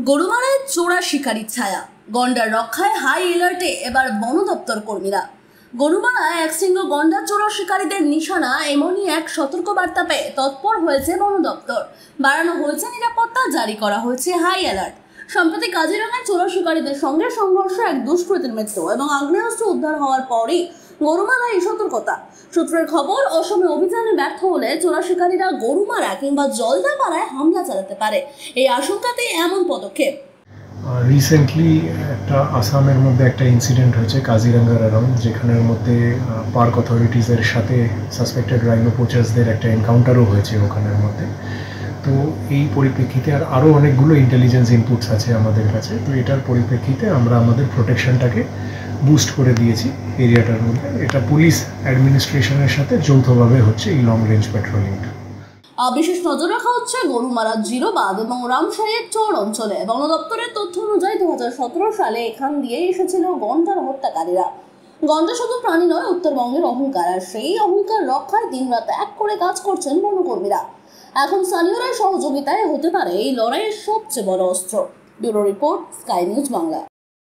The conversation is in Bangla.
গরুমারায় চোরা শিকারির ছায়া, গন্ডার রক্ষায় হাই অ্যালার্টে এবার বন দপ্তর কর্মীরা। গরুমারায় একশৃঙ্গ গন্ডার চোরা শিকারীদের নিশানা এমনই এক সতর্ক বার্তা পেয়ে তৎপর হয়েছে বন দপ্তর। বাড়ানো হয়েছে নিরাপত্তা, জারি করা হয়েছে হাই অ্যালার্ট। সম্প্রতি কাজিরাঙায় চোরা শিকারীদের সঙ্গে সংঘর্ষে এক দুষ্কৃতীর মৃত্যু এবং আগ্নেয়াস্ত্র উদ্ধার হওয়ার পরই গরুমারায় এই সতর্কতা। সূত্রের খবর, অসমে অভিযানে ব্যর্থ হলে চোরা শিকারীরা গরুমারা কিংবা জলদাপাড়ায় হামলা চালাতে পারে। এই আশঙ্কাতেই এমন পদক্ষেপ। রিসেন্টলি একটা আসামের মধ্যে একটা ইনসিডেন্ট হয়েছে কাজিরাঙ্গার অ্যারাউন্ড, যেখানের মধ্যে পার্ক অথরিটিসের সাথে সাসপেক্টেড রাইনো পোচার্সদের একটা এনকাউন্টারও হয়েছে ওখানের মধ্যে। তো এই পরিপ্রেক্ষিতে আরও অনেকগুলো ইন্টেলিজেন্স ইনপুটস আছে আমাদের কাছে। তো এটার পরিপ্রেক্ষিতে আমরা আমাদের প্রোটেকশনটাকে বুস্ট করে দিয়েছি এরিয়াটার মধ্যে। এটা পুলিশ অ্যাডমিনিস্ট্রেশনের সাথে যৌথভাবে হচ্ছে এই লং রেঞ্জ পেট্রোলিংটা। বিশেষ নজর রাখা হচ্ছে গরুমারা জিরোবাদ এবং রামশাহীর চর অঞ্চলে। বন দপ্তরের তথ্য অনুযায়ী 2017 সালে এখান দিয়ে এসেছিল গন্ডার হত্যাকারীরা। গন্ডা শুধু প্রাণী নয়, উত্তরবঙ্গের অহংকার, আর সেই অহংকার রক্ষায় দিনরাত এক করে কাজ করছেন বনকর্মীরা। এখন স্থানীয়রা সহযোগিতায় হতে পারে এই লড়াইয়ের সবচেয়ে বড় অস্ত্র। Bureau report, sky news Bangla.